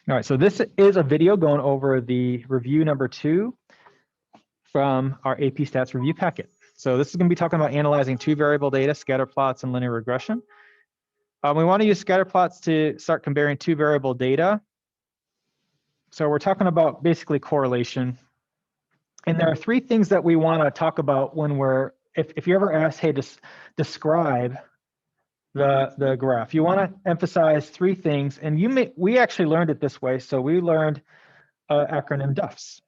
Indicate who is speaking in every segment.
Speaker 1: All right, so this is a video going over the review number 2 from our AP Stats review packet. So this is going to be talking about analyzing 2 variable data, scatter plots and linear regression. We want to use scatter plots to start comparing 2 variable data. So we're talking about basically correlation. And there are 3 things that we want to talk about when we're, if you're ever asked, hey, just describe the graph. You want to emphasize 3 things, and we actually learned it this way. So we learned acronym DUFs.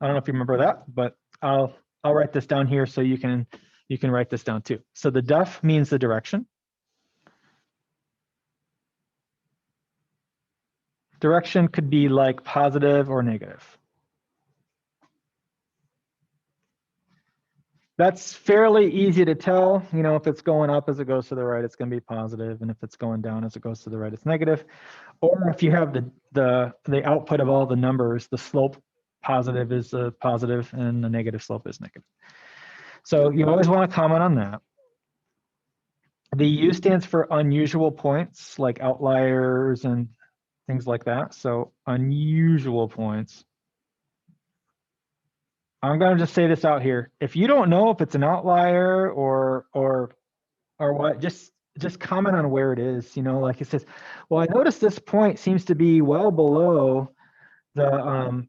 Speaker 1: I don't know if you remember that, but I'll write this down here so you can write this down too. So the DUF means the direction. Direction could be like positive or negative. That's fairly easy to tell. You know, if it's going up as it goes to the right, it's going to be positive, and if it's going down as it goes to the right, it's negative. Or if you have the output of all the numbers, the slope positive is a positive, and the negative slope is negative. So you always want to comment on that. The U stands for unusual points, like outliers and things like that. So unusual points. I'm going to just say this out here. If you don't know if it's an outlier or what, just comment on where it is. You know, like it says, well, I noticed this point seems to be well below the,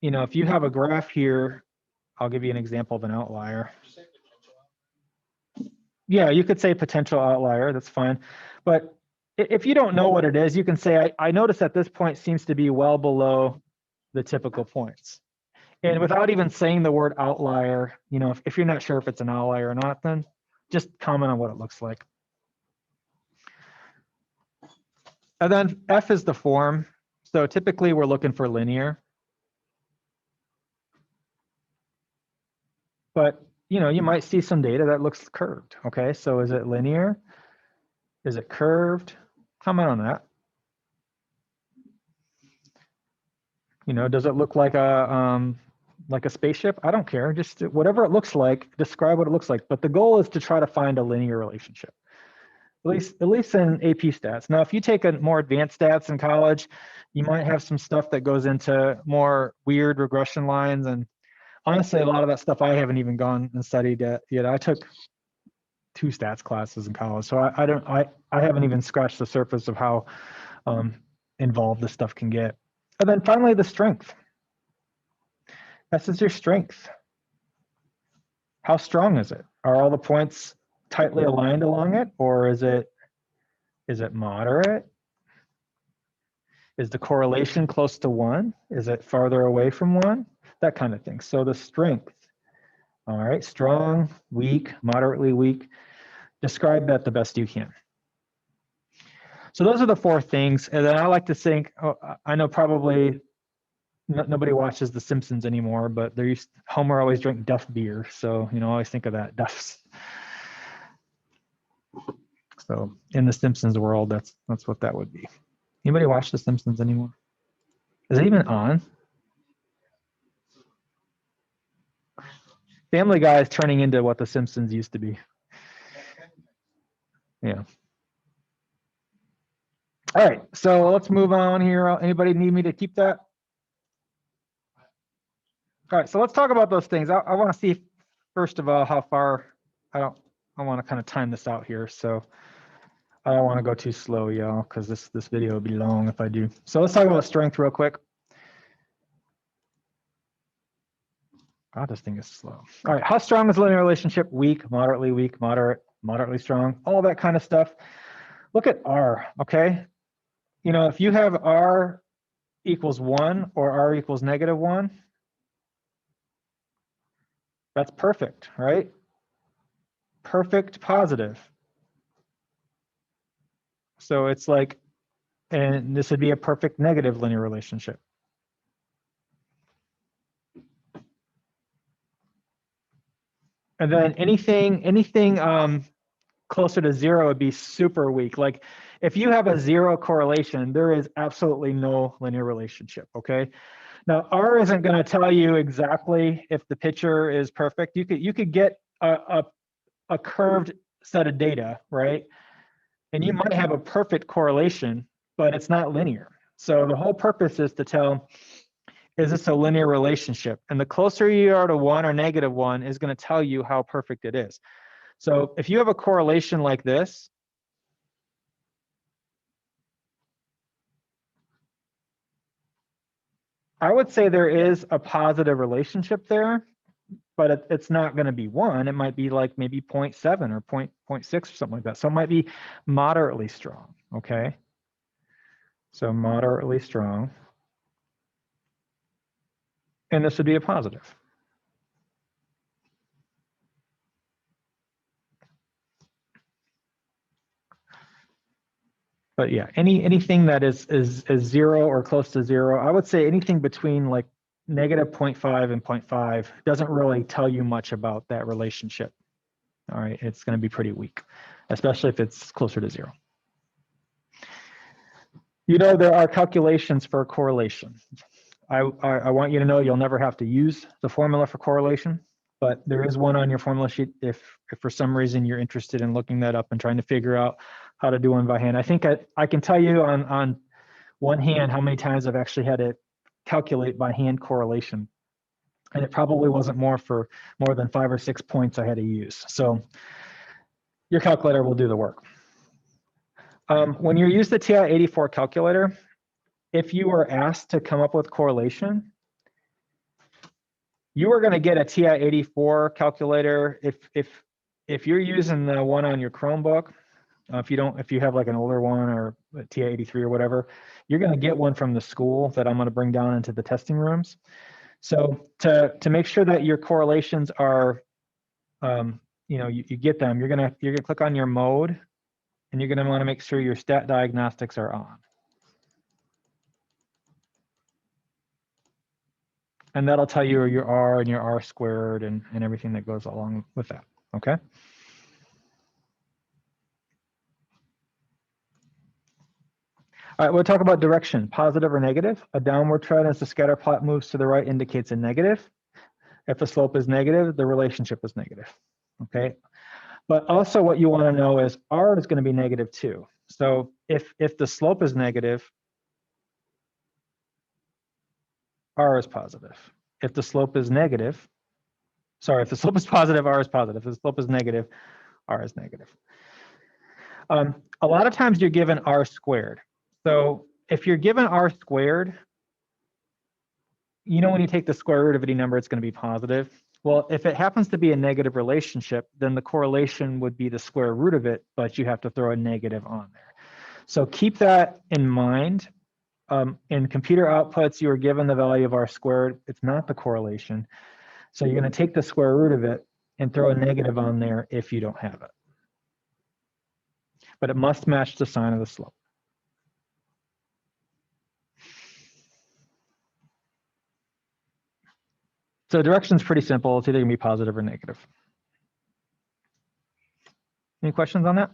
Speaker 1: you know, if you have a graph here, I'll give you an example of an outlier. Yeah, you could say potential outlier, that's fine. But if you don't know what it is, you can say, I notice that this point seems to be well below the typical points. And without even saying the word outlier, you know, if you're not sure if it's an outlier or not, then just comment on what it looks like. And then F is the form. So typically we're looking for linear. But, you know, you might see some data that looks curved. Okay, so is it linear? Is it curved? Comment on that. You know, does it look like a spaceship? I don't care. Just whatever it looks like, describe what it looks like. But the goal is to try to find a linear relationship, at least in AP stats. Now, if you take a more advanced stats in college, you might have some stuff that goes into more weird regression lines. And honestly, a lot of that stuff I haven't even gone and studied yet. I took 2 stats classes in college, so I haven't even scratched the surface of how involved this stuff can get. And then finally, the strength. This is your strength. How strong is it? Are all the points tightly aligned along it, or is it moderate? Is the correlation close to 1? Is it farther away from 1? That kind of thing. So the strength. All right, strong, weak, moderately weak. Describe that the best you can. So those are the 4 things. And then I like to think, I know probably nobody watches The Simpsons anymore, but Homer always drank Duff beer. So, you know, I always think of that, Duffs. So in the Simpsons world, that's what that would be. Anybody watch The Simpsons anymore? Is it even on? Family Guy is turning into what The Simpsons used to be. Yeah. All right, so let's move on here. Anybody need me to keep that? All right, so let's talk about those things. I want to see, first of all, how far, I want to kind of time this out here. So I don't want to go too slow, y'all, because this video will be long if I do. So let's talk about strength real quick. God, this thing is slow. All right, how strong is the linear relationship? Weak, moderate, moderately strong, all that kind of stuff. Look at R, okay? You know, if you have R equals 1 or R equals -1, that's perfect, right? Perfect positive. So it's like, and this would be a perfect negative linear relationship. And then anything closer to 0 would be super weak. Like if you have a 0 correlation, there is absolutely no linear relationship, okay? Now, R isn't going to tell you exactly if the picture is perfect. You could get a curved set of data, right? And you might have a perfect correlation, but it's not linear. So the whole purpose is to tell, is this a linear relationship? And the closer you are to 1 or -1 is going to tell you how perfect it is. So if you have a correlation like this, I would say there is a positive relationship there, but it's not going to be 1. It might be like maybe 0.7 or 0.6 or something like that. So it might be moderately strong, okay? So moderately strong. And this would be a positive. But yeah, anything that is 0 or close to 0, I would say anything between like -0.5 and 0.5 doesn't really tell you much about that relationship. All right, it's going to be pretty weak, especially if it's closer to 0. You know, there are calculations for correlation. I want you to know you'll never have to use the formula for correlation, but there is one on your formula sheet if for some reason you're interested in looking that up and trying to figure out how to do one by hand. I think I can tell you on one hand how many times I've actually had to calculate by hand correlation. And it probably wasn't more than 5 or 6 points I had to use. So your calculator will do the work. When you use the TI-84 calculator, if you were asked to come up with correlation, you are going to get a TI-84 calculator. If you're using the one on your Chromebook, if you have like an older one or a TI-83 or whatever, you're going to get one from the school that I'm going to bring down into the testing rooms. So to make sure that your correlations are, you get them, you're gonna click on your mode, and you're gonna want to make sure your stat diagnostics are on. And that'll tell you your R and your R squared and everything that goes along with that, okay? All right, we'll talk about direction, positive or negative. A downward trend as the scatter plot moves to the right indicates a negative. If the slope is negative, the relationship is negative, okay? But also what you want to know is R is going to be negative too. So if the slope is negative, R is positive. If the slope is negative, sorry, if the slope is positive, R is positive. If the slope is negative, R is negative. A lot of times you're given R squared. So if you're given R squared, you know when you take the square root of any number, it's going to be positive. Well, if it happens to be a negative relationship, then the correlation would be the square root of it, but you have to throw a negative on there. So keep that in mind. In computer outputs, you are given the value of R squared. It's not the correlation. So you're going to take the square root of it and throw a negative on there if you don't have it. But it must match the sign of the slope. So direction is pretty simple. It's either going to be positive or negative. Any questions on that?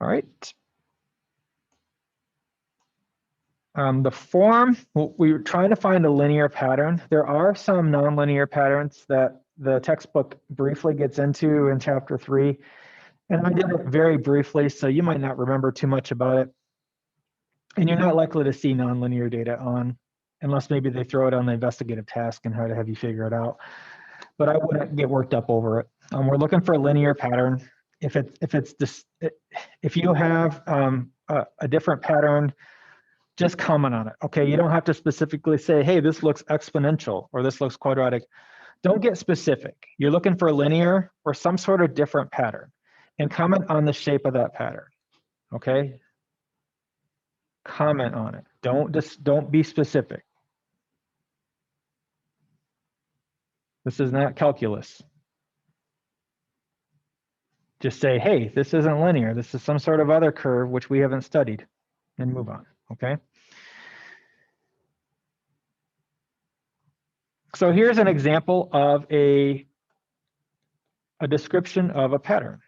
Speaker 1: All right. The form, we were trying to find a linear pattern. There are some nonlinear patterns that the textbook briefly gets into in chapter 3. And I did it very briefly, so you might not remember too much about it. And you're not likely to see nonlinear data on, unless maybe they throw it on the investigative task and try to have you figure it out. But I wouldn't get worked up over it. We're looking for a linear pattern. If you have a different pattern, just comment on it. Okay, you don't have to specifically say, hey, this looks exponential or this looks quadratic. Don't get specific. You're looking for linear or some sort of different pattern, and comment on the shape of that pattern. Okay, comment on it. Don't be specific. This is not calculus. Just say, hey, this isn't linear. This is some sort of other curve which we haven't studied, and move on. Okay. So here's an example of a description of a pattern.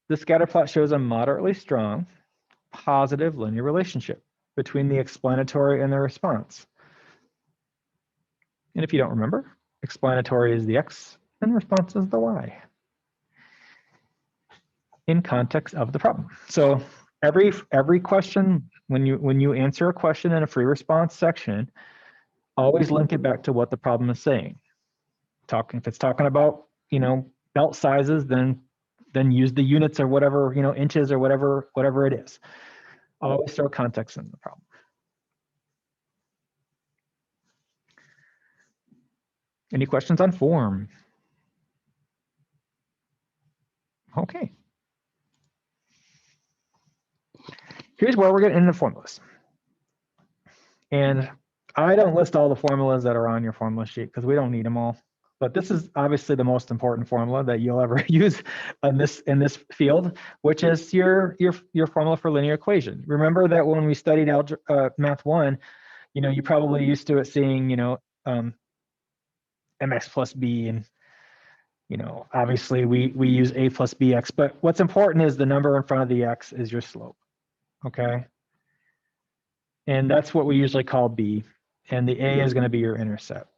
Speaker 1: The scatter plot shows a moderately strong, positive linear relationship between the explanatory and the response. And if you don't remember, explanatory is the X And the response is the y in context of the problem. So every question, when you answer a question in a free response section, always link it back to what the problem is saying. If it's talking about, belt sizes, then use the units or whatever, inches or whatever it is. Always throw context in the problem. Any questions on form? Okay. Here's where we're getting into formulas. And I don't list all the formulas that are on your formula sheet because we don't need them all. But this is obviously the most important formula that you'll ever use in this field, which is your formula for linear equation. Remember that when we studied Math 1, you probably used to it seeing, mx plus b, and obviously we use a plus bx. But what's important is the number in front of the x is your slope. Okay. And that's what we usually call b, and the a is going to be your intercept.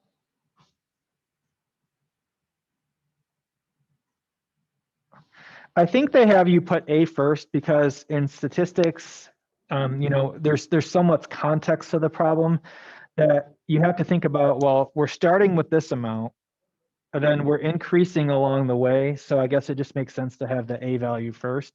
Speaker 1: I think they have you put a first because in statistics, there's so much context to the problem that you have to think about, well, we're starting with this amount, and then we're increasing along the way. So I guess it just makes sense to have the a value first.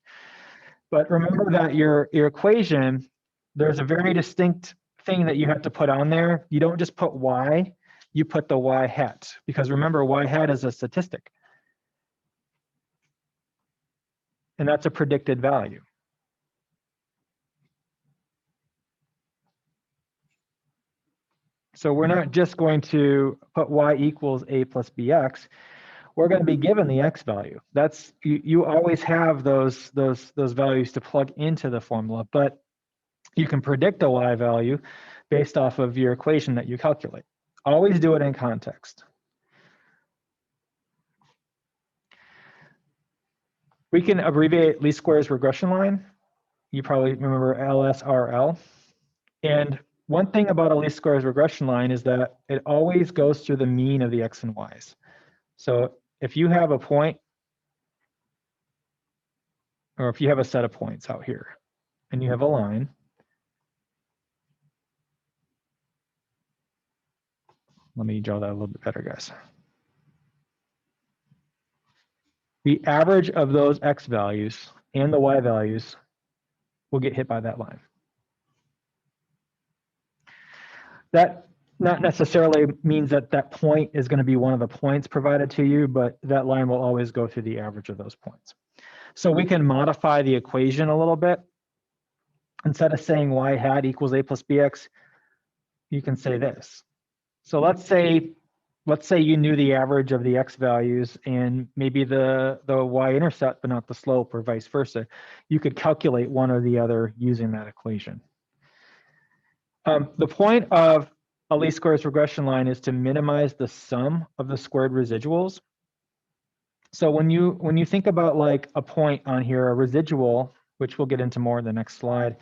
Speaker 1: But remember that your equation, there's a very distinct thing that you have to put on there. You don't just put y, you put the y hat, because remember, y hat is a statistic. And that's a predicted value. So we're not just going to put y equals a plus bx. We're going to be given the x value. That's you always have those values to plug into the formula, but you can predict a y value based off of your equation that you calculate. Always do it in context. We can abbreviate least squares regression line. You probably remember LSRL. And one thing about a least squares regression line is that it always goes through the mean of the x and y's. So if you have a point, or if you have a set of points out here, and you have a line, let me draw that a little bit better, guys. The average of those x values and the y values will get hit by that line. That not necessarily means that that point is going to be one of the points provided to you, but that line will always go through the average of those points. So we can modify the equation a little bit. Instead of saying y hat equals a plus bx, you can say this. So let's say you knew the average of the x values and maybe the y-intercept, but not the slope, or vice versa. You could calculate one or the other using that equation. The point of a least squares regression line is to minimize the sum of the squared residuals. So when you think about like a point on here, a residual, which we'll get into more in the next slide,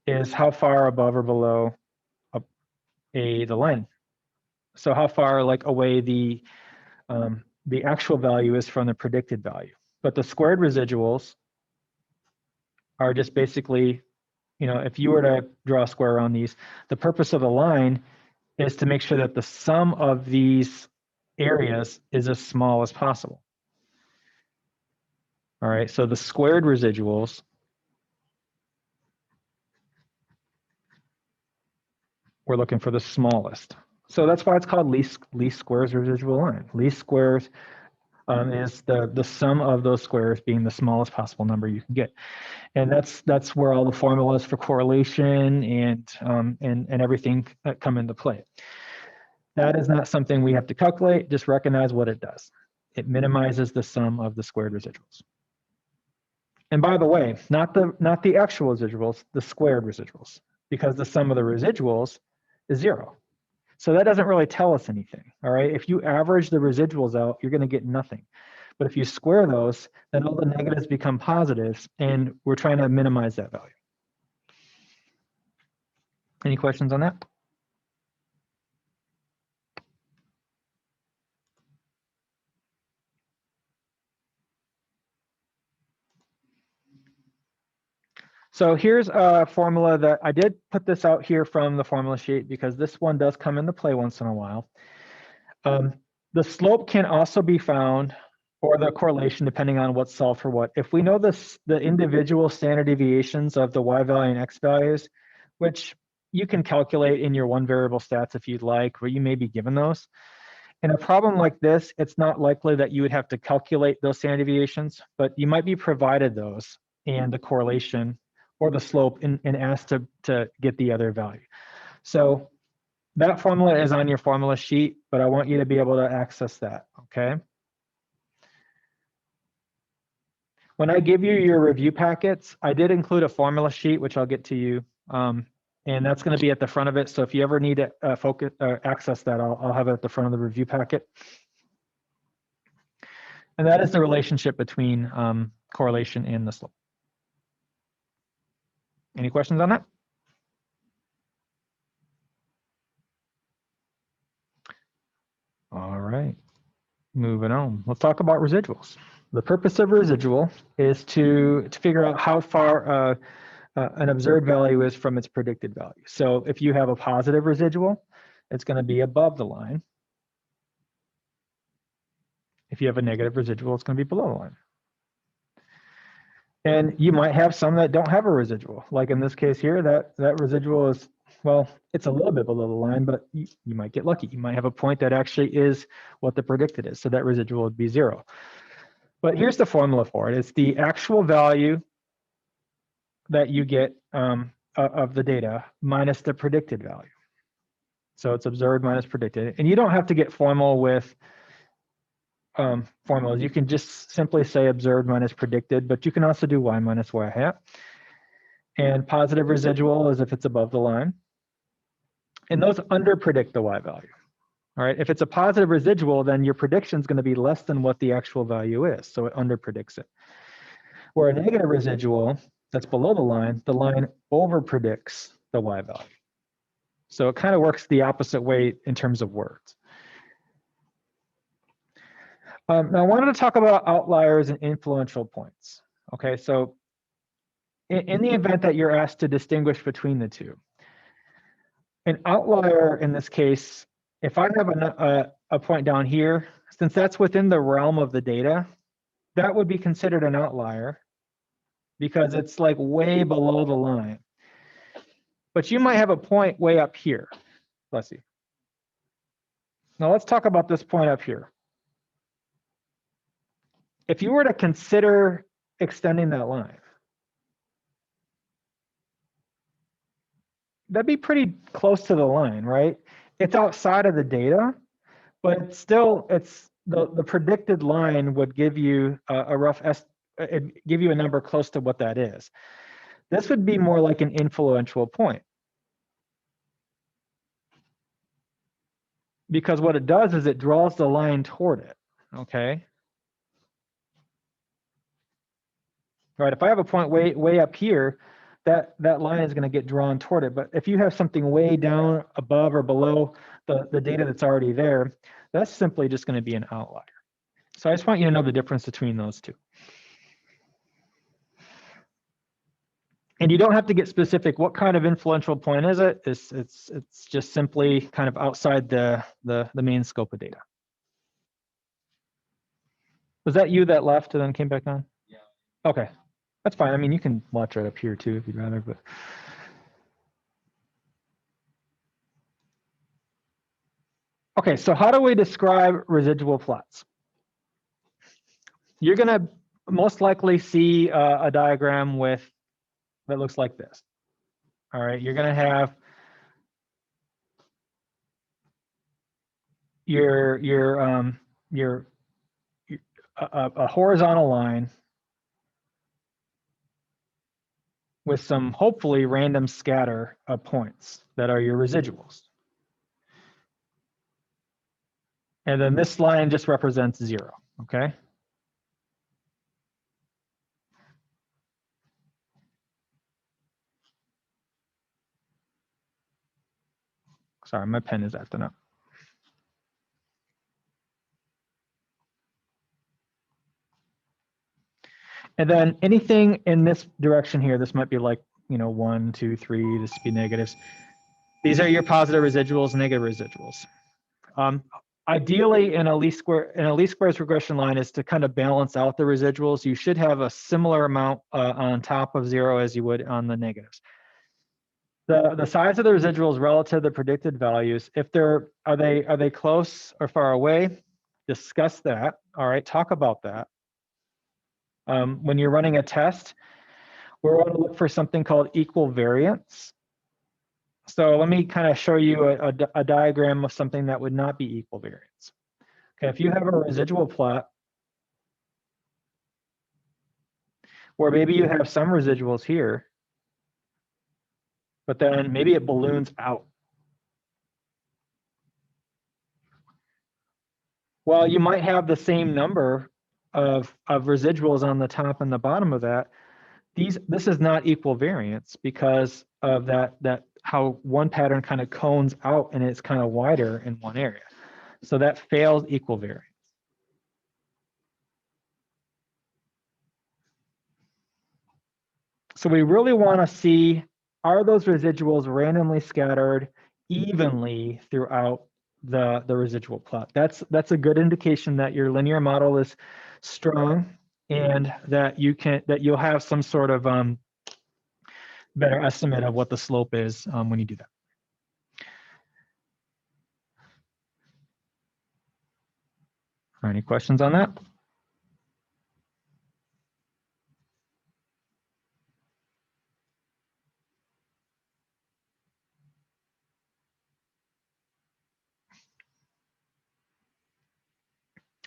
Speaker 1: is how far above or below the line. So how far like away the actual value is from the predicted value. But the squared residuals are just basically, if you were to draw a square around these, the purpose of the line is to make sure that the sum of these areas is as small as possible. All right, so the squared residuals we're looking for the smallest. So that's why it's called least squares residual line. Least squares is the sum of those squares being the smallest possible number you can get. And that's where all the formulas for correlation and everything come into play. That is not something we have to calculate, just recognize what it does. It minimizes the sum of the squared residuals. And by the way, not the actual residuals, the squared residuals, because the sum of the residuals is 0. So that doesn't really tell us anything, all right? If you average the residuals out, you're going to get nothing. But if you square those, then all the negatives become positives, and we're trying to minimize that value. Any questions on that? So here's a formula that I did put this out here from the formula sheet because this one does come into play once in a while. The slope can also be found, or the correlation, depending on what's solved for what. If we know the individual standard deviations of the y value and x values, which you can calculate in your one variable stats if you'd like, or you may be given those. In a problem like this, it's not likely that you would have to calculate those standard deviations, but you might be provided those and the correlation or the slope and asked to get the other value. So that formula is on your formula sheet, but I want you to be able to access that, okay? When I give you your review packets, I did include a formula sheet, which I'll get to you, and that's going to be at the front of it. So if you ever need to access that, I'll have it at the front of the review packet. And that is the relationship between correlation and the slope. Any questions on that? All right, moving on. Let's talk about residuals. The purpose of residual is to figure out how far an observed value is from its predicted value. So if you have a positive residual, it's going to be above the line. If you have a negative residual, it's going to be below the line. And you might have some that don't have a residual. Like in this case here, that residual is, well, it's a little bit below the line, but you might get lucky. You might have a point that actually is what the predicted is. So that residual would be 0. But here's the formula for it. It's the actual value that you get of the data minus the predicted value. So it's observed minus predicted. And you don't have to get formal with formulas. You can just simply say observed minus predicted, but you can also do y minus y hat. And positive residual is if it's above the line. And those underpredict the y value. All right, if it's a positive residual, then your prediction is going to be less than what the actual value is, so it underpredicts it. Where a negative residual that's below the line overpredicts the y value. So it kind of works the opposite way in terms of words. Now I wanted to talk about outliers and influential points. Okay, so in the event that you're asked to distinguish between the two, an outlier in this case, if I have a point down here, since that's within the realm of the data, that would be considered an outlier because it's like way below the line. But you might have a point way up here. Let's see. Now let's talk about this point up here. If you were to consider extending that line, that'd be pretty close to the line, right? It's outside of the data, but it's the predicted line would give you a rough give you a number close to what that is. This would be more like an influential point. Because what it does is it draws the line toward it, okay? Right, if I have a point way up here, that line is going to get drawn toward it. But if you have something way down above or below the data that's already there, that's simply just going to be an outlier. So I just want you to know the difference between those two. And you don't have to get specific. What kind of influential point is it? It's just simply kind of outside the main scope of data. Was that you that left and then came back on? Yeah. Okay, that's fine. I mean, you can watch right up here too if you'd rather, but. Okay, so how do we describe residual plots? You're going to most likely see a diagram that looks like this. All right, you're going to have a horizontal line with some hopefully random scatter of points that are your residuals. And then this line just represents 0, okay? Sorry, my pen is acting up. And then anything in this direction here, this might be like, 1, 2, 3, this would be negatives. These are your positive residuals, negative residuals. Ideally, in a least squares regression line is to kind of balance out the residuals. You should have a similar amount on top of 0 as you would on the negatives. The size of the residuals relative to the predicted values, if are they close or far away? Discuss that. All right, talk about that. When you're running a test, we're going to look for something called equal variance. So let me kind of show you a diagram of something that would not be equal variance. Okay, if you have a residual plot where maybe you have some residuals here, but then maybe it balloons out. Well, you might have the same number of residuals on the top and the bottom of that. This is not equal variance because of that how one pattern kind of cones out and it's kind of wider in one area. So that fails equal variance. So we really want to see, are those residuals randomly scattered evenly throughout the residual plot? That's a good indication that your linear model is strong and that you'll have some sort of better estimate of what the slope is when you do that. Any questions on that?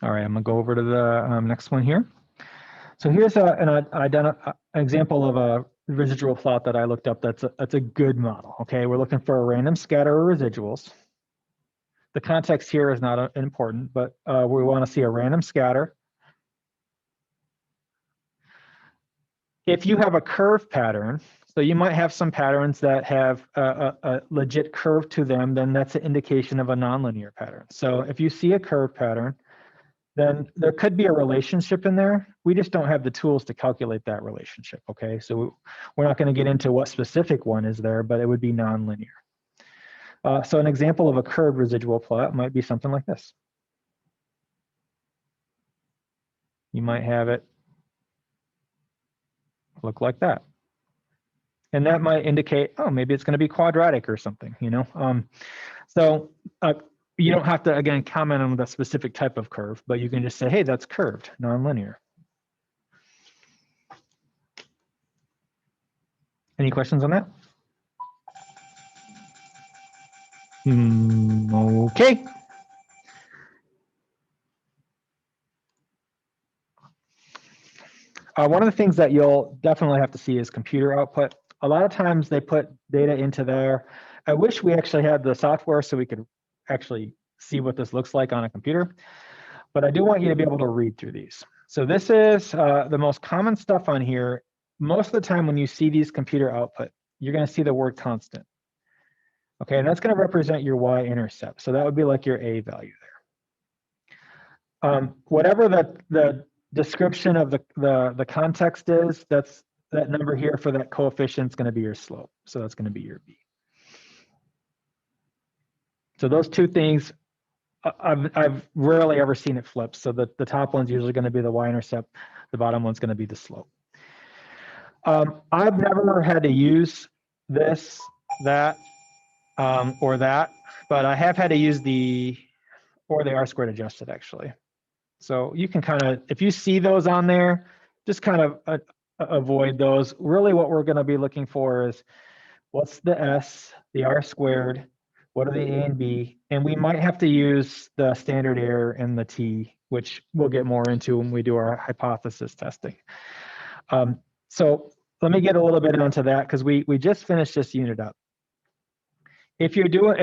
Speaker 1: All right, I'm gonna go over to the next one here. So here's an example of a residual plot that I looked up. That's a good model. Okay, we're looking for a random scatter of residuals. The context here is not important, but we want to see a random scatter. If you have a curve pattern, so you might have some patterns that have a legit curve to them, then that's an indication of a nonlinear pattern. So if you see a curve pattern, then there could be a relationship in there. We just don't have the tools to calculate that relationship, okay? So we're not going to get into what specific one is there, but it would be nonlinear. So an example of a curved residual plot might be something like this. You might have it look like that. And that might indicate, oh, maybe it's going to be quadratic or something, So you don't have to, again, comment on the specific type of curve, but you can just say, hey, that's curved, nonlinear. Any questions on that? Okay. One of the things that you'll definitely have to see is computer output. A lot of times they put data into there. I wish we actually had the software so we could actually see what this looks like on a computer, but I do want you to be able to read through these. So this is the most common stuff on here. Most of the time when you see these computer output, you're going to see the word constant. Okay, and that's going to represent your y-intercept. So that would be like your a value there. Whatever the description of the context is, that's that number here for that coefficient is going to be your slope. So that's going to be your b. So those two things, I've rarely ever seen it flip. So the top one's usually going to be the y-intercept. The bottom one's going to be the slope. I've never had to use this, that, or that, but I have had to use the R-squared adjusted actually. So you can kind of, if you see those on there, just kind of avoid those. Really what we're going to be looking for is what's the S, the R-squared, what are the A and B, and we might have to use the standard error and the T, which we'll get more into when we do our hypothesis testing. So let me get a little bit onto that because we just finished this unit up. If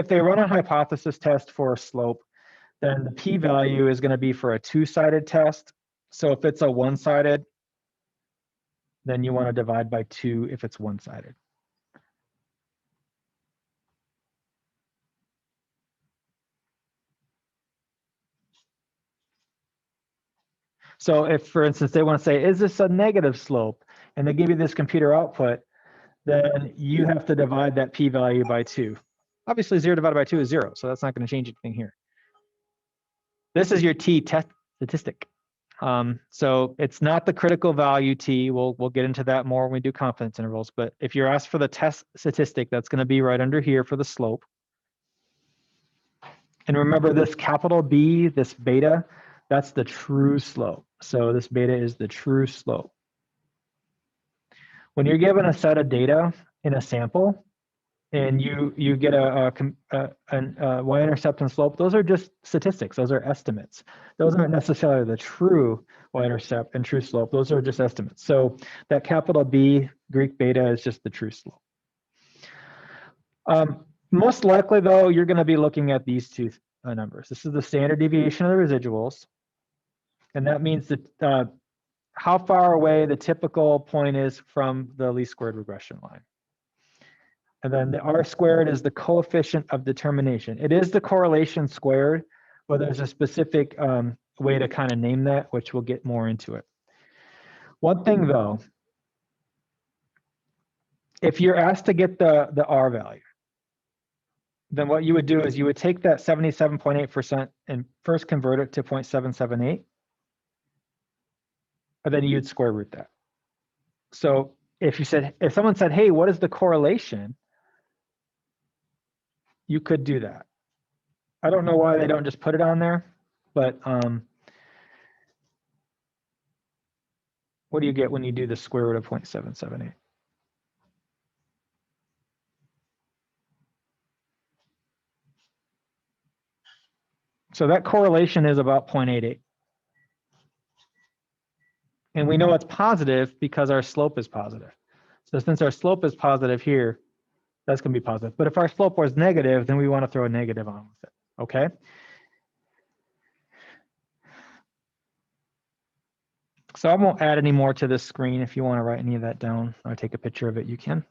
Speaker 1: they run a hypothesis test for a slope, then the p-value is going to be for a two-sided test. So if it's a one-sided, then you want to divide by 2 if it's one-sided. So if, for instance, they want to say, is this a negative slope? And they give you this computer output, then you have to divide that p-value by 2. Obviously, 0 divided by 2 is 0, so that's not going to change anything here. This is your t-test statistic. So it's not the critical value t. We'll get into that more when we do confidence intervals. But if you're asked for the test statistic, that's going to be right under here for the slope. And remember this capital B, this beta, that's the true slope. So this beta is the true slope. When you're given a set of data in a sample, and you get a y-intercept and slope, those are just statistics. Those are estimates. Those aren't necessarily the true y-intercept and true slope. Those are just estimates. So that capital B, Greek beta, is just the true slope. Most likely, though, you're going to be looking at these two numbers. This is the standard deviation of the residuals. And that means that how far away the typical point is from the least squared regression line. And then the R squared is the coefficient of determination. It is the correlation squared, but there's a specific way to kind of name that, which we'll get more into it. One thing though, if you're asked to get the R value, then what you would do is you would take that 77.8% and first convert it to 0.778, and then you'd square root that. So if someone said, hey, what is the correlation? You could do that. I don't know why they don't just put it on there, but what do you get when you do the square root of 0.778? So that correlation is about 0.88. And we know it's positive because our slope is positive. So since our slope is positive here, that's going to be positive. But if our slope was negative, then we want to throw a negative on with it, okay? So I won't add any more to this screen. If you want to write any of that down or take a picture of it, you can.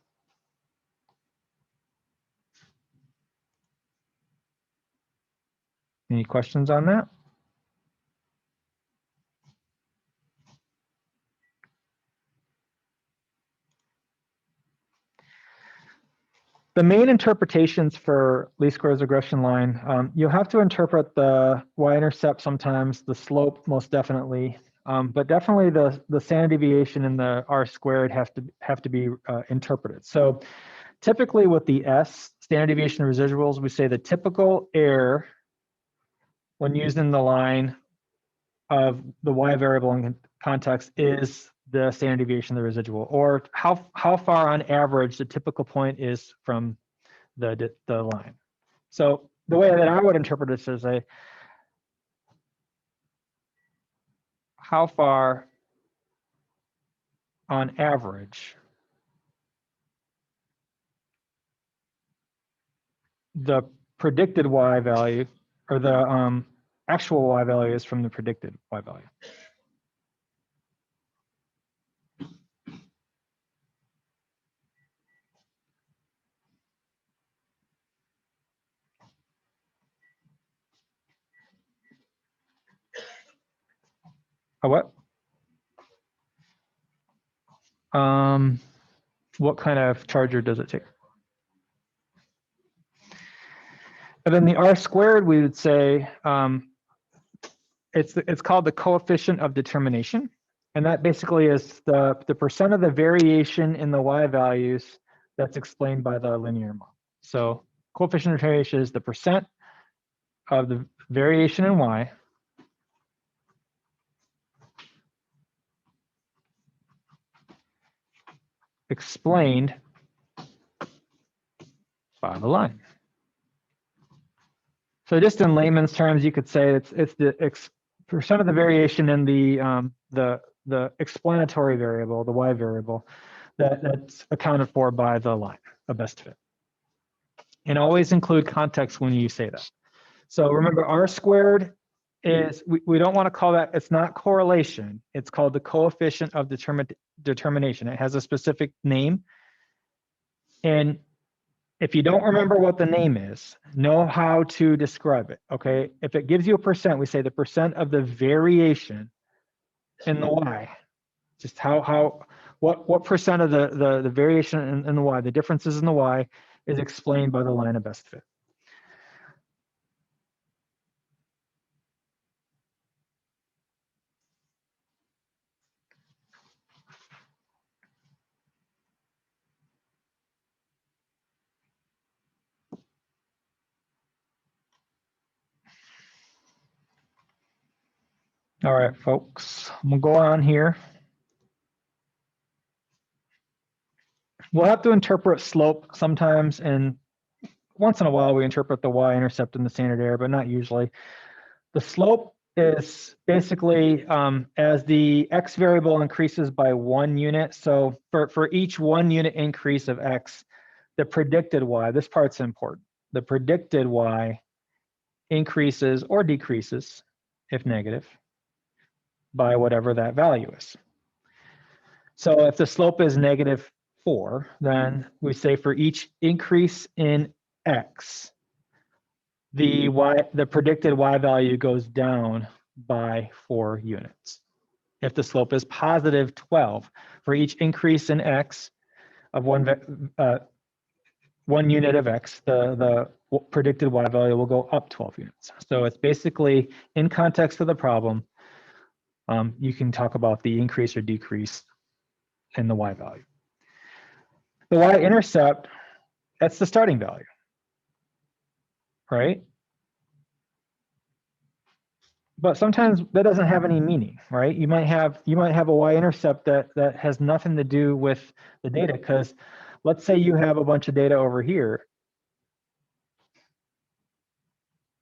Speaker 1: Any questions on that? The main interpretations for least squares regression line, you'll have to interpret the y-intercept sometimes, the slope most definitely, but definitely the standard deviation and the R squared have to be interpreted. So typically with the S, standard deviation of residuals, we say the typical error when using the line of the y variable in context is the standard deviation of the residual, or how far on average the typical point is from the line. So the way that I would interpret this is how far on average the predicted y value or the actual y value is from the predicted y value. A what? What kind of charger does it take? And then the R squared, we would say it's called the coefficient of determination, and that basically is the percent of the variation in the y values that's explained by the linear model. So coefficient of determination is the percent of the variation in y explained by the line. So just in layman's terms, you could say it's the percent of the variation in the explanatory variable, the y variable, that's accounted for by the line of best fit. And always include context when you say that. So remember, R squared is, we don't want to call that, it's not correlation. It's called the coefficient of determination. It has a specific name. And if you don't remember what the name is, know how to describe it, okay? If it gives you a percent, we say the percent of the variation in the y. Just what percent of the variation in the y, the differences in the y, is explained by the line of best fit. All right, folks, we'll go on here. We'll have to interpret slope sometimes, and once in a while we interpret the y-intercept in the standard error, but not usually. The slope is basically as the x variable increases by 1 unit. So for each 1 unit increase of x, the predicted y, this part's important, the predicted y increases or decreases, if negative, by whatever that value is. So if the slope is -4, then we say for each increase in x, the predicted y value goes down by 4 units. If the slope is +12, for each increase in x of 1 unit of x, the predicted y value will go up 12 units. So it's basically, in context of the problem, you can talk about the increase or decrease in the y value. The y-intercept, that's the starting value, right? But sometimes that doesn't have any meaning, right? You might have a y-intercept that has nothing to do with the data, because let's say you have a bunch of data over here,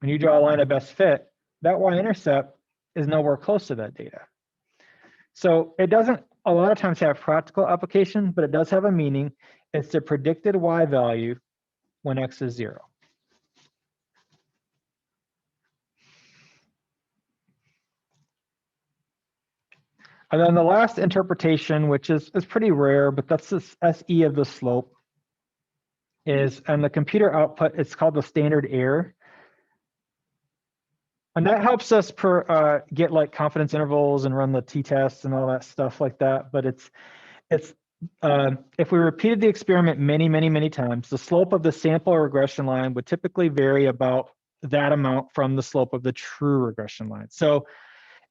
Speaker 1: and you draw a line of best fit, that y-intercept is nowhere close to that data. So it doesn't a lot of times have practical application, but it does have a meaning. It's the predicted y value when x is 0. And then the last interpretation, which is pretty rare, but that's this SE of the slope, is on the computer output, it's called the standard error. And that helps us get like confidence intervals and run the t-tests and all that stuff like that. But it's if we repeated the experiment many times, the slope of the sample regression line would typically vary about that amount from the slope of the true regression line. So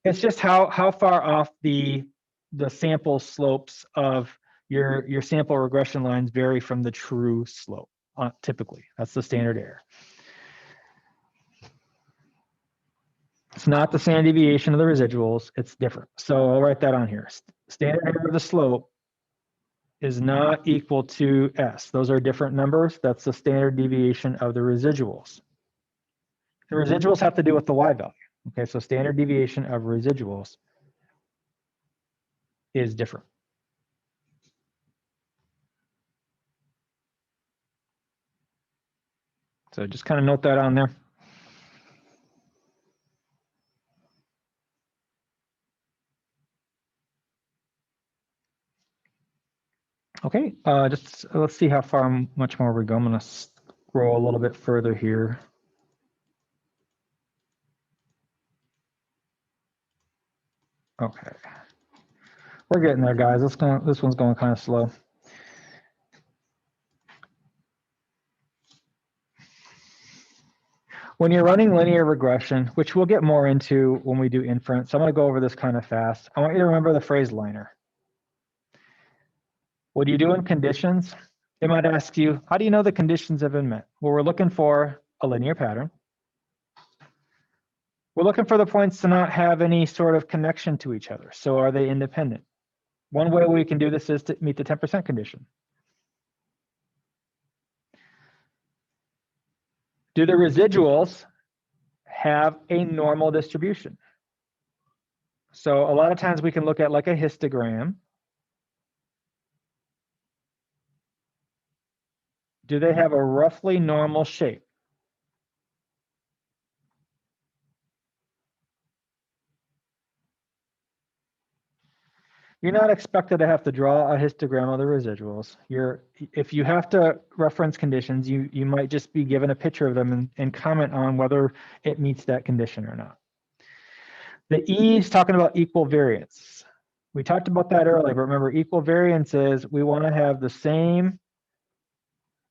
Speaker 1: it's just how far off the sample slopes of your sample regression lines vary from the true slope. Typically, that's the standard error. It's not the standard deviation of the residuals, it's different. So I'll write that on here. Standard error of the slope is not equal to S. Those are different numbers. That's the standard deviation of the residuals. The residuals have to do with the y value. Okay, so standard deviation of residuals is different. So just kind of note that on there. Okay, just let's see how much more we go. I'm going to scroll a little bit further here. Okay, we're getting there, guys. This one's going kind of slow. When you're running linear regression, which we'll get more into when we do inference, so I'm going to go over this kind of fast. I want you to remember the phrase liner. What do you do in conditions? They might ask you, how do you know the conditions have been met? Well, we're looking for a linear pattern. We're looking for the points to not have any sort of connection to each other. So are they independent? One way we can do this is to meet the 10% condition. Do the residuals have a normal distribution? So a lot of times we can look at like a histogram. Do they have a roughly normal shape? You're not expected to have to draw a histogram of the residuals. If you have to reference conditions, you might just be given a picture of them and comment on whether it meets that condition or not. The E is talking about equal variance. We talked about that earlier, but remember, equal variance is we want to have the same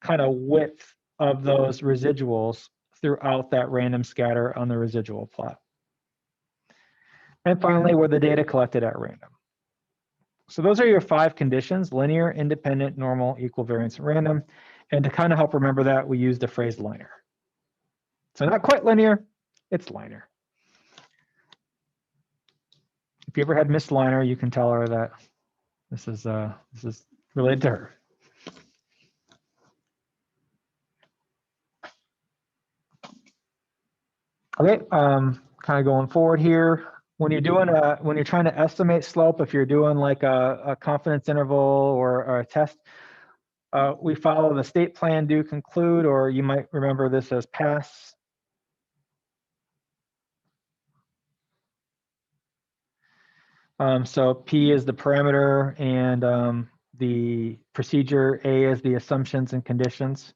Speaker 1: kind of width of those residuals throughout that random scatter on the residual plot. And finally, were the data collected at random. So those are your 5 conditions: linear, independent, normal, equal variance, and random. And to kind of help remember that, we use the phrase linear. So not quite linear, it's linear. If you ever had Miss Liner, you can tell her that this is related to her. Okay, kind of going forward here. When you're doing when you're trying to estimate slope, if you're doing like a confidence interval or a test, we follow the state plan, do, conclude, or you might remember this as pass. So P is the parameter and the procedure, A is the assumptions and conditions,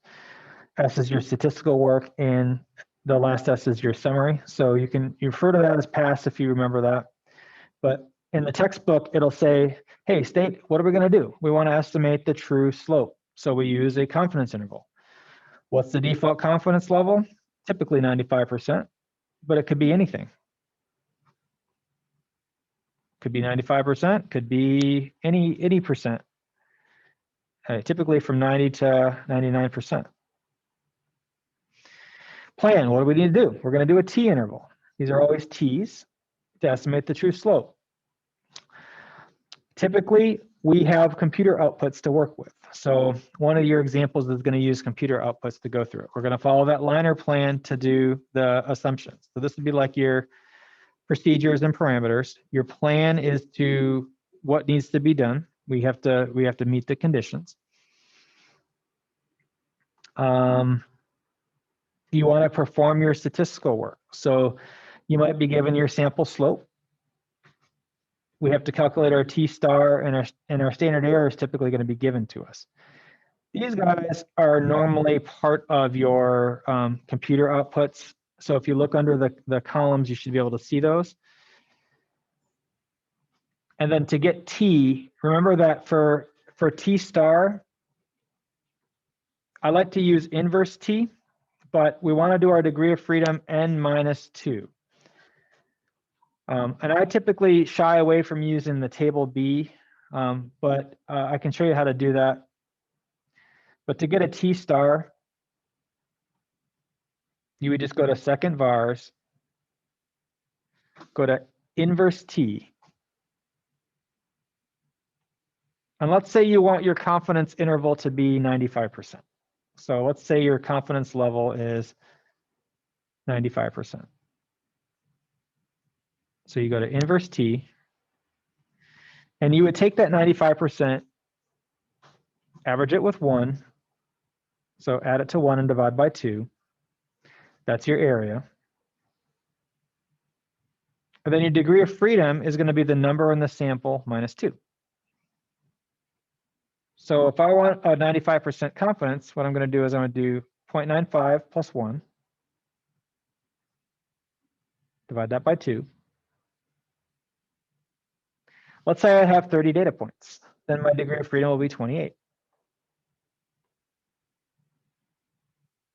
Speaker 1: S is your statistical work, and the last S is your summary. So you refer to that as pass if you remember that. But in the textbook, it'll say, hey, state, what are we going to do? We want to estimate the true slope. So we use a confidence interval. What's the default confidence level? Typically 95%, but it could be anything. Could be 95%, could be any percent. Typically from 90 to 99%. Plan, what do we need to do? We're going to do a T interval. These are always T's to estimate the true slope. Typically, we have computer outputs to work with. So one of your examples is going to use computer outputs to go through it. We're going to follow that liner plan to do the assumptions. So this would be like your procedures and parameters. Your plan is to what needs to be done. We have to meet the conditions. You want to perform your statistical work. So you might be given your sample slope. We have to calculate our T star, and our standard error is typically going to be given to us. These guys are normally part of your computer outputs. So if you look under the columns, you should be able to see those. And then to get T, remember that for T star, I like to use inverse T, but we want to do our degree of freedom n minus 2. And I typically shy away from using the table B, but I can show you how to do that. But to get a T star, you would just go to second vars, go to inverse T. And let's say you want your confidence interval to be 95%. So let's say your confidence level is 95%. So you go to inverse T, and you would take that 95%, average it with 1, so add it to 1 and divide by 2. That's your area. And then your degree of freedom is going to be the number in the sample minus 2. So if I want a 95% confidence, what I'm going to do is I'm going to do 0.95 plus 1, divide that by 2. Let's say I have 30 data points. Then my degree of freedom will be 28.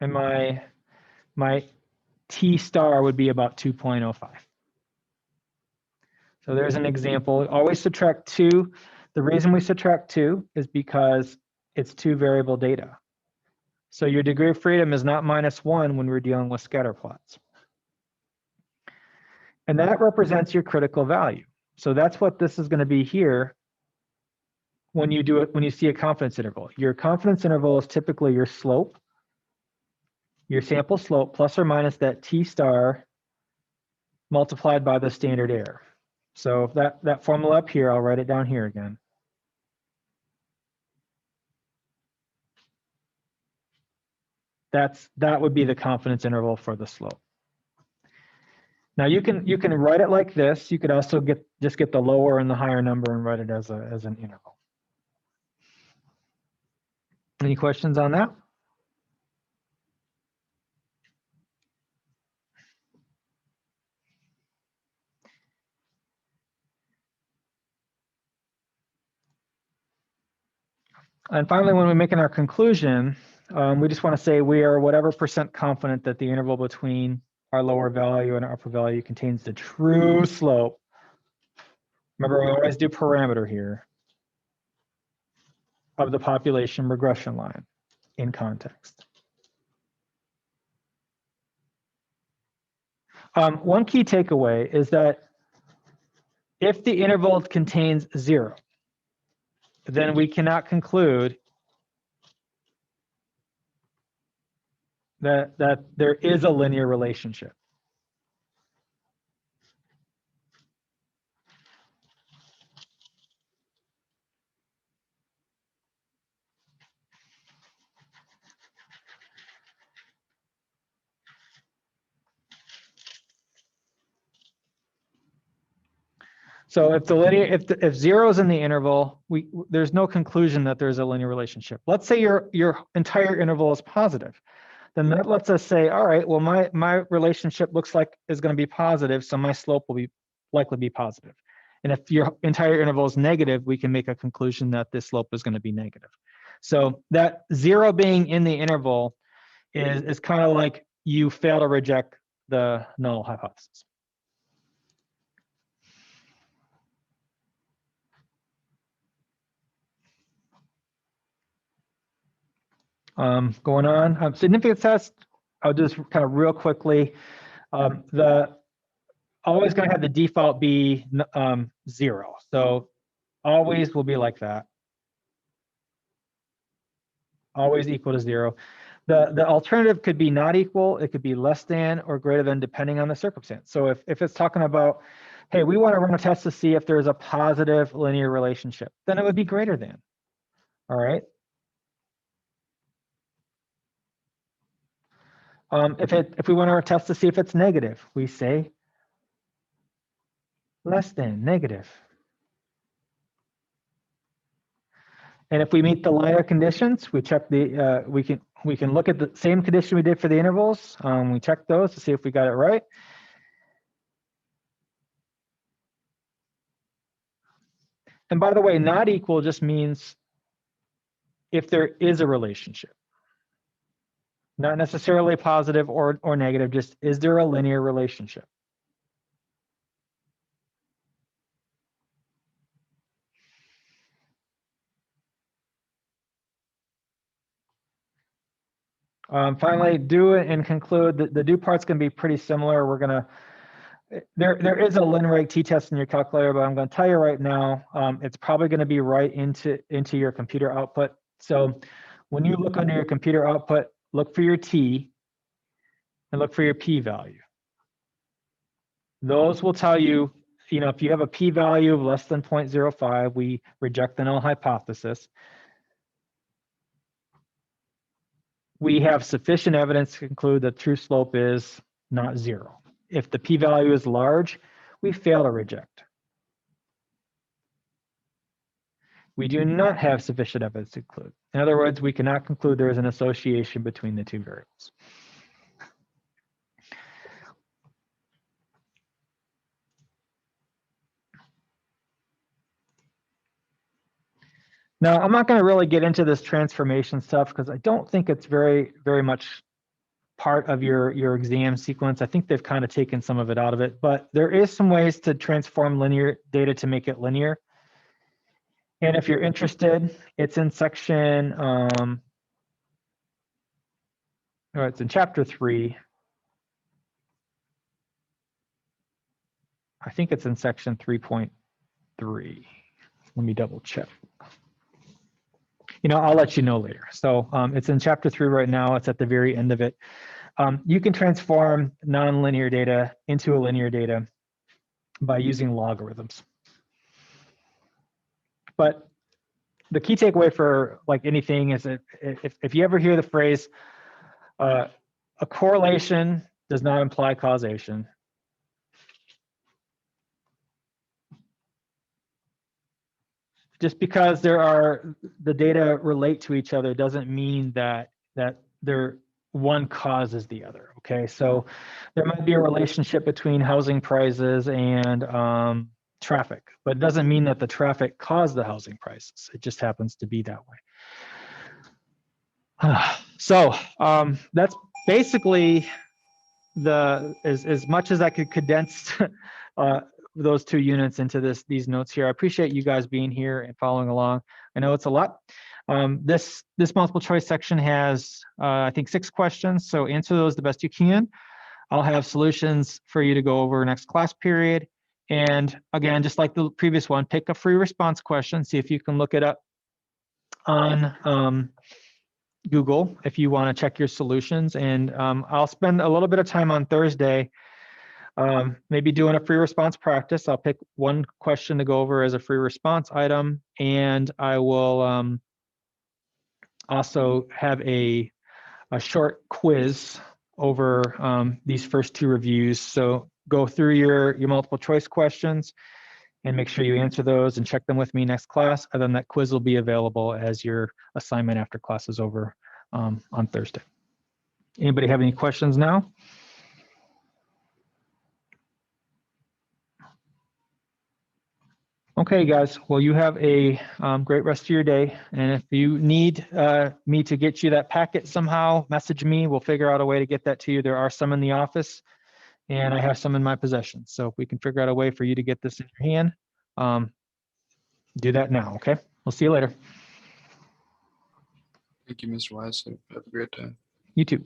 Speaker 1: And my T star would be about 2.05. So there's an example. Always subtract 2. The reason we subtract 2 is because it's 2 variable data. So your degree of freedom is not minus 1 when we're dealing with scatter plots. And that represents your critical value. So that's what this is going to be here when you do it, when you see a confidence interval. Your confidence interval is typically your slope, your sample slope, plus or minus that T star multiplied by the standard error. So that formula up here, I'll write it down here again. That would be the confidence interval for the slope. Now you can write it like this. You could also just get the lower and the higher number and write it as an interval. Any questions on that? And finally, when we're making our conclusion, we just want to say we are whatever % confident that the interval between our lower value and our upper value contains the true slope. Remember, we always do parameter here of the population regression line in context. One key takeaway is that if the interval contains 0, then we cannot conclude that there is a linear relationship. So if if 0 is in the interval, there's no conclusion that there's a linear relationship. Let's say your entire interval is positive. Then that lets us say, all right, well, my relationship looks like is going to be positive, so my slope will likely be positive. And if your entire interval is negative, we can make a conclusion that this slope is going to be negative. So that 0 being in the interval is kind of like you fail to reject the null hypothesis. Going on, significance test, I'll do this kind of real quickly. Always going to have the default be 0. So always will be like that. Always equal to 0. The alternative could be not equal, it could be less than or greater than, depending on the circumstance. So if it's talking about, hey, we want to run a test to see if there's a positive linear relationship, then it would be greater than. All right. If we want to test to see if it's negative, we say less than, negative. And if we meet the linear conditions, we check the we can look at the same condition we did for the intervals. We check those to see if we got it right. And by the way, not equal just means if there is a relationship. Not necessarily positive or negative, just is there a linear relationship? Finally, do and conclude. The do part's going to be pretty similar. We're going to, there is a linearity t-test in your calculator, but I'm going to tell you right now, it's probably going to be right into your computer output. So when you look under your computer output, look for your t and look for your p-value. Those will tell you, if you have a p-value of less than 0.05, we reject the null hypothesis. We have sufficient evidence to conclude that true slope is not 0. If the p-value is large, we fail to reject. We do not have sufficient evidence to conclude. In other words, we cannot conclude there is an association between the two variables. Now, I'm not going to really get into this transformation stuff because I don't think it's very much part of your exam sequence. I think they've kind of taken some of it out of it, but there is some ways to transform linear data to make it linear. And if you're interested, it's in section, it's in chapter 3. I think it's in section 3.3. Let me double check. I'll let you know later. So it's in chapter 3 right now. It's at the very end of it. You can transform nonlinear data into a linear data by using logarithms. But the key takeaway for like anything is that if you ever hear the phrase, a correlation does not imply causation. Just because the data relate to each other doesn't mean that one causes the other. Okay, so there might be a relationship between housing prices and traffic, but it doesn't mean that the traffic caused the housing prices. It just happens to be that way. So that's basically as much as I could condense those 2 units into these notes here. I appreciate you guys being here and following along. I know it's a lot. This multiple choice section has, I think, 6 questions. So answer those the best you can. I'll have solutions for you to go over next class period. And again, just like the previous one, pick a free response question. See if you can look it up on Google if you want to check your solutions. And I'll spend a little bit of time on Thursday maybe doing a free response practice. I'll pick one question to go over as a free response item, and I will also have a short quiz over these first 2 reviews. So go through your multiple choice questions and make sure you answer those and check them with me next class. And then that quiz will be available as your assignment after class is over on Thursday. Anybody have any questions now? Okay, guys. Well, you have a great rest of your day. And if you need me to get you that packet somehow, message me. We'll figure out a way to get that to you. There are some in the office, and I have some in my possession. So if we can figure out a way for you to get this in your hand, do that now, okay? We'll see you later.
Speaker 2: Thank you, Mr. Wise. Have a great day.
Speaker 1: You too.